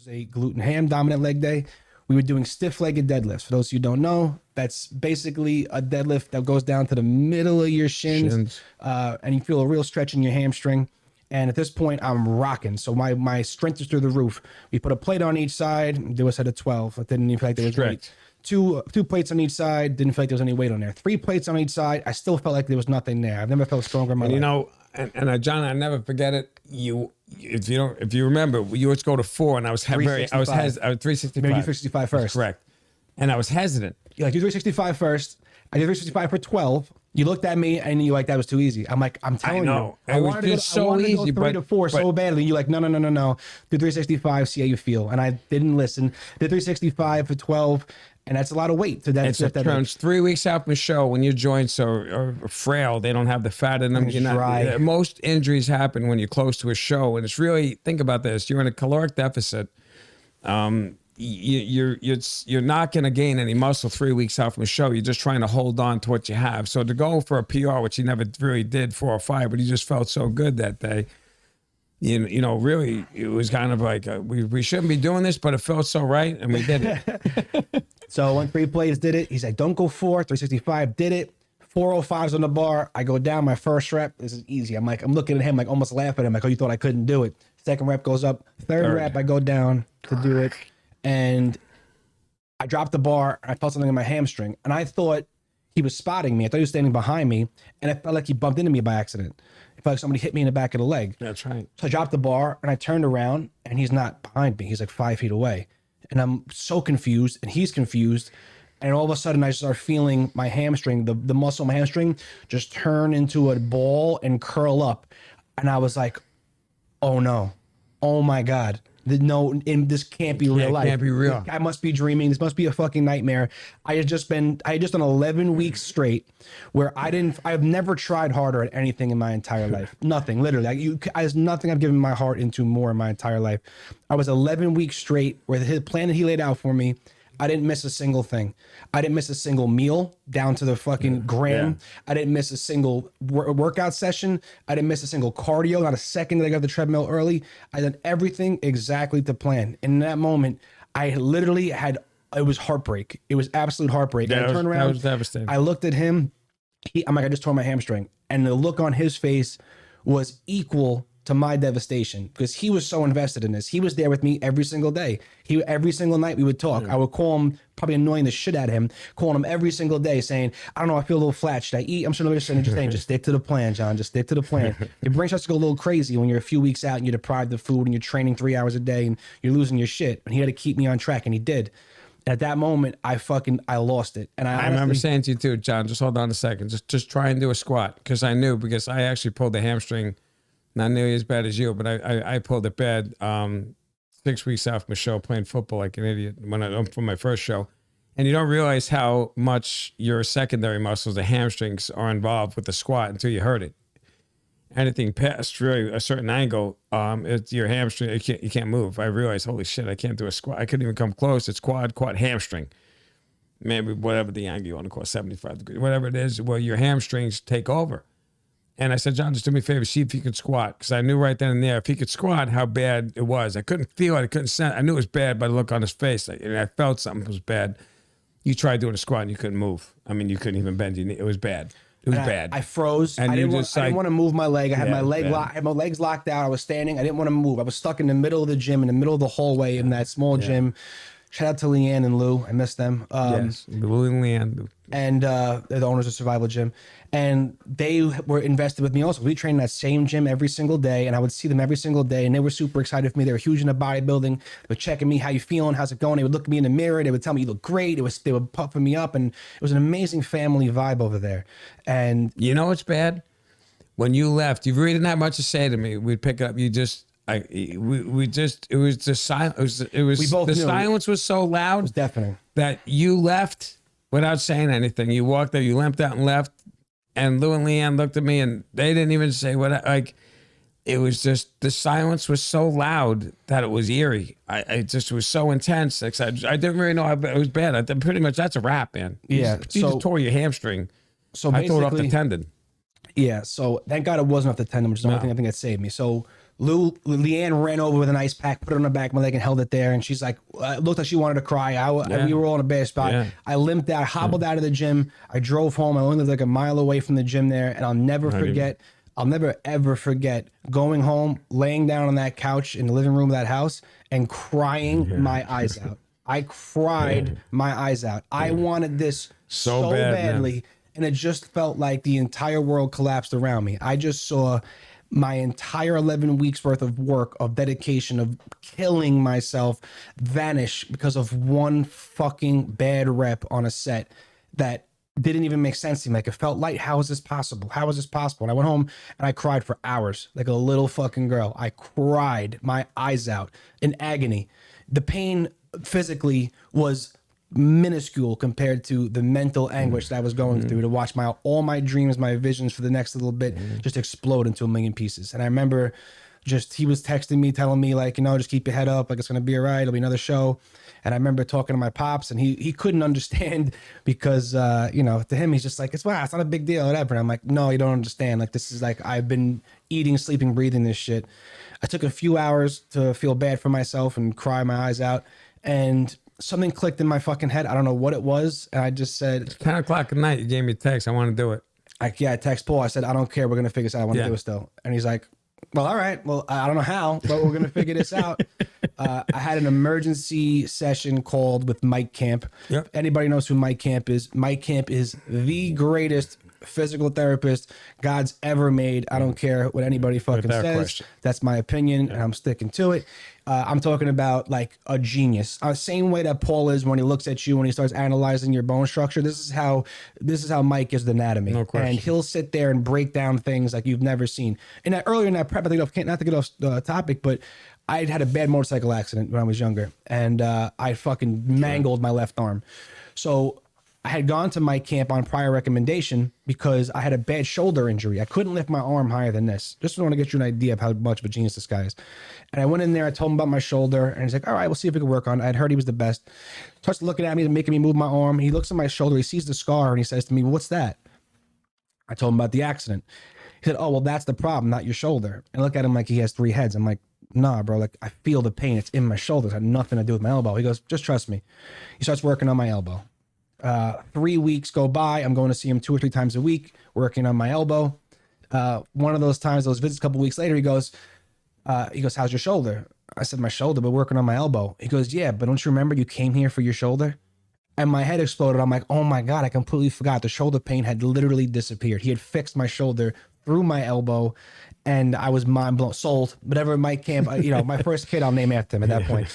a gluten ham dominant leg day. We were doing stiff-legged deadlifts. For those of you who don't know, that's basically a deadlift that goes down to the middle of your shins. And you feel a real stretch in your hamstring. And at this point, I'm rocking. So my strength is through the roof. We put a plate on each side. There was a set of 12. I didn't even feel like there was weight. Two plates on each side. Didn't feel like there was any weight on there. 3 plates on each side. I still felt like there was nothing there. I've never felt stronger in my life. You know, and John, I never forget it. If you remember, you would go to 4, and I was 365. Maybe you 365 first. Correct. And I was hesitant. You're like, you 365 first. I did 365 for 12. You looked at me and you're like, that was too easy. I'm like, I'm telling you. I wanted to go 3 to 4 so badly. You're like, no. Do 365, see how you feel. And I didn't listen. Did 365 for 12. And that's a lot of weight. So that's it turns 3 weeks out from the show when your joints are frail. They don't have the fat in them. Most injuries happen when you're close to a show. And it's really, think about this. You're in a caloric deficit. You're not going to gain any muscle 3 weeks out from a show. You're just trying to hold on to what you have. So to go for a PR, which you never really did, 4 or 5, but you just felt so good that day. You know, really, it was kind of like we shouldn't be doing this, but it felt so right, and we did it. So when 3 plates did it, he's like, don't go 4, 365, did it. 405s on the bar. I go down my first rep. This is easy. I'm looking at him, like almost laughing at him, like, oh, you thought I couldn't do it. Second rep goes up. Third rep, I go down to do it. And I dropped the bar, and I felt something in my hamstring. And I thought he was spotting me. I thought he was standing behind me. And I felt like he bumped into me by accident. It felt like somebody hit me in the back of the leg. That's right. So I dropped the bar, and I turned around, and he's not behind me. He's like 5 feet away. And I'm so confused, and he's confused. And all of a sudden, I start feeling my hamstring, the muscle in my hamstring, just turn into a ball and curl up. And I was like, oh, no. Oh, my God. This can't be real life. Can't be real. I must be dreaming. This must be a fucking nightmare. I had just done 11 weeks straight where I've never tried harder at anything in my entire life. Nothing, literally. There's nothing I've given my heart into more in my entire life. I was 11 weeks straight where the plan that he laid out for me, I didn't miss a single thing. I didn't miss a single meal down to the fucking gram. Yeah. I didn't miss a single workout session. I didn't miss a single cardio, not a second that I got the treadmill early. I did everything exactly to plan. In that moment, I literally it was heartbreak. It was absolute heartbreak. Yeah, I turned around. That was devastating. I looked at him. I'm like, I just tore my hamstring. And the look on his face was equal to my devastation because he was so invested in this. He was there with me every single day. Every single night we would talk. Yeah. I would call him, probably annoying the shit out of him, calling him every single day saying, I don't know, I feel a little flat. Should I eat? I'm just saying, just stick to the plan, John. Just stick to the plan. Your brain starts to go a little crazy when you're a few weeks out and you're deprived of food and you're training 3 hours a day and you're losing your shit. And he had to keep me on track, and he did. And at that moment, I lost it. And I remember saying to you too, John, just hold on a second. Just try and do a squat. Because I actually pulled the hamstring. Not nearly as bad as you, but I pulled it bad 6 weeks out from a show playing football like an idiot from my first show. And you don't realize how much your secondary muscles, the hamstrings, are involved with the squat until you hurt it. Anything past really a certain angle, it's your hamstring. You can't move. I realized, holy shit, I can't do a squat. I couldn't even come close. It's quad, hamstring. Maybe whatever the angle you want to call it, 75 degrees, whatever it is, well, your hamstrings take over. And I said, John, just do me a favor, see if he could squat. Because I knew right then and there, if he could squat, how bad it was. I couldn't feel it. I couldn't sense it. I knew it was bad by the look on his face. And I felt something was bad. You tried doing a squat and you couldn't move. I mean, you couldn't even bend your knee. It was bad. It was bad. I froze. And I didn't want to move my leg. I had my legs locked out. I was standing. I didn't want to move. I was stuck in the middle of the gym, in the middle of the hallway in that small gym. Shout out to Leanne and Lou. I miss them. Yes, Lou and Leanne. And they're the owners of Survival Gym. And they were invested with me also. We trained in that same gym every single day, and I would see them every single day, and they were super excited for me. They were huge into bodybuilding. They were checking me, how you feeling, how's it going? They would look at me in the mirror. They would tell me, you look great. They were puffing me up, and it was an amazing family vibe over there. And you know what's bad? When you left, you really didn't have much to say to me. We'd pick up. You just... it was the silence. The silence was so loud. It was deafening. That you left without saying anything. You walked there, you limped out and left. And Lou and Leanne looked at me and they didn't even say what, like, it was just, the silence was so loud that it was eerie. I just was so intense. Like, I didn't really know how it was bad. Pretty much that's a wrap, man. Yeah. You just tore your hamstring. So I tore it off the tendon. Yeah. So thank God it wasn't off the tendon, which is the only thing I think that saved me. So Leanne ran over with an ice pack, put it on the back of my leg and held it there. And she's like, it looked like she wanted to cry. We were all in a bad spot. Yeah. I limped out, hobbled out of the gym. I drove home. I only lived like a mile away from the gym there. And I'll never ever forget going home, laying down on that couch in the living room of that house and crying my eyes out. I cried my eyes out. I wanted this so badly. Man. And it just felt like the entire world collapsed around me. I just saw my entire 11 weeks worth of work, of dedication, of killing myself vanish because of one fucking bad rep on a set that didn't even make sense to me. Like, it felt like, how is this possible? How is this possible? And I went home and I cried for hours like a little fucking girl. I cried my eyes out in agony. The pain physically was minuscule compared to the mental anguish that I was going through, to watch all my dreams, my visions for the next little bit just explode into a million pieces. And I remember he was texting me, telling me like, just keep your head up, like it's gonna be all right, it'll be another show. And I remember talking to my pops, and he couldn't understand because to him he's just like, it's not a big deal, whatever. And I'm like, no, you don't understand. Like, this is like, I've been eating, sleeping, breathing this shit. I took a few hours to feel bad for myself and cry my eyes out, and something clicked in my fucking head. I don't know what it was. And I just said, it's 10 o'clock at night. You gave me a text. I want to do it. I text Paul. I said, I don't care. We're going to figure this out. I want to do it still. And he's like, well, all right. Well, I don't know how, but we're going to figure this out. I had an emergency session called with Mike Camp. Yep. Anybody knows who Mike Camp is? Mike Camp is the greatest physical therapist God's ever made. I don't care what anybody fucking says. Question. That's my opinion, and I'm sticking to it. I'm talking about like a genius. Same way that Paul is when he looks at you, when he starts analyzing your bone structure. This is how Mike is the anatomy. No question. And he'll sit there and break down things like you've never seen. And earlier in that prep, I think, not to get off the topic, but I had a bad motorcycle accident when I was younger, and I fucking mangled my left arm. So I had gone to Mike Camp on prior recommendation because I had a bad shoulder injury. I couldn't lift my arm higher than this. Just want to get you an idea of how much of a genius this guy is. And I went in there, I told him about my shoulder, and he's like, all right, we'll see if we can work on it. I'd heard he was the best. Starts looking at me and making me move my arm. He looks at my shoulder, he sees the scar, and he says to me, well, what's that? I told him about the accident. He said, oh, well, that's the problem, not your shoulder. And I look at him like he has 3 heads. I'm like, nah, bro, like I feel the pain. It's in my shoulders. It had nothing to do with my elbow. He goes, just trust me. He starts working on my elbow. 3 weeks go by. I'm going to see him 2 or 3 times a week, working on my elbow. One of those times, those visits, a couple weeks later, he goes, how's your shoulder? I said, my shoulder, but working on my elbow. He goes, yeah, but don't you remember you came here for your shoulder? And my head exploded. I'm like, oh my God, I completely forgot. The shoulder pain had literally disappeared. He had fixed my shoulder through my elbow, and I was mind blown, sold, whatever Mike Camp, my first kid, I'll name after him at that point.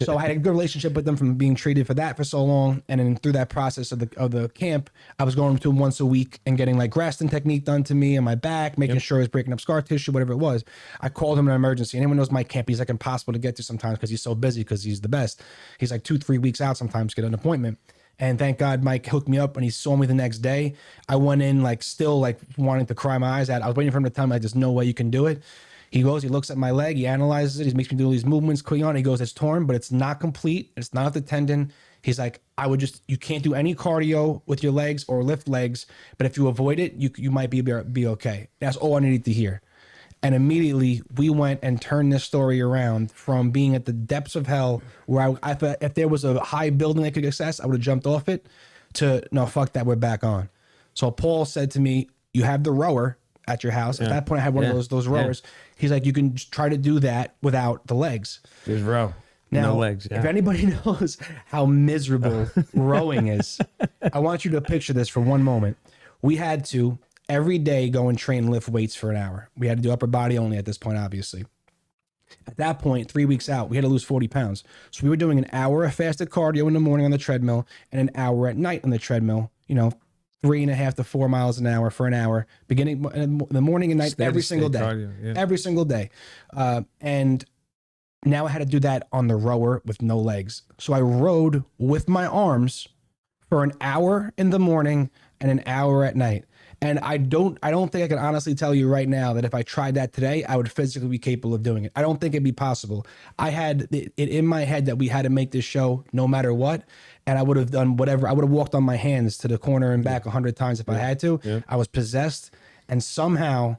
So I had a good relationship with them from being treated for that for so long. And then through that process of the camp, I was going to him once a week and getting like Graston technique done to me and my back, making sure I was breaking up scar tissue, whatever it was. I called him in an emergency. Anyone knows Mike Camp, he's like impossible to get to sometimes because he's so busy, because he's the best. He's like 2-3 weeks out sometimes to get an appointment. And thank God Mike hooked me up, and he saw me the next day. I went in like still like wanting to cry my eyes out. I was waiting for him to tell me like, there's no way you can do it. He goes, he looks at my leg, he analyzes it, he makes me do all these movements, he goes, it's torn, but it's not complete. It's not the tendon. He's like, you can't do any cardio with your legs or lift legs, but if you avoid it, you might be okay. That's all I needed to hear. And immediately we went and turned this story around from being at the depths of hell where if there was a high building I could access, I would have jumped off it, to no, fuck that, we're back on. So Paul said to me, you have the rower at your house. At that point I had one of those rowers. He's like, you can try to do that without the legs. There's row. Now, no legs. If anybody knows how miserable rowing is, I want you to picture this for one moment. We had to every day go and train and lift weights for an hour. We had to do upper body only at this point, obviously. At that point, 3 weeks out, we had to lose 40 pounds. So we were doing an hour of fasted cardio in the morning on the treadmill and an hour at night on the treadmill, 3.5 to 4 miles an hour for an hour, beginning in the morning and night, every single day. Cardio, every single day. And now I had to do that on the rower with no legs. So I rode with my arms for an hour in the morning and an hour at night. And I don't think I can honestly tell you right now that if I tried that today, I would physically be capable of doing it. I don't think it'd be possible. I had it in my head that we had to make this show no matter what. And I would have done whatever. I would have walked on my hands to the corner and back 100 times if I had to. Yeah. I was possessed. And somehow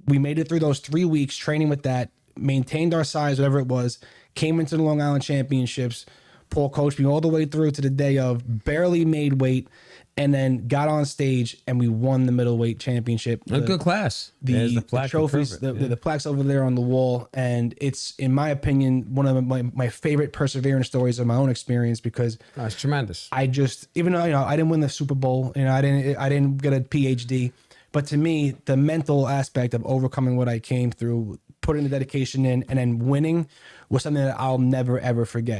we made it through those 3 weeks training with that. maintained our size, whatever it was, came into the Long Island Championships. Paul coached me all the way through to the day of, barely made weight, and then got on stage and we won the middleweight championship. A good class. The trophies, the plaques over there on the wall. And it's, in my opinion, one of my favorite perseverance stories of my own experience, because it's tremendous. I just, even though, I didn't win the Super Bowl, I didn't get a PhD, but to me, the mental aspect of overcoming what I came through, putting the dedication in, and then winning was something that I'll never, ever forget.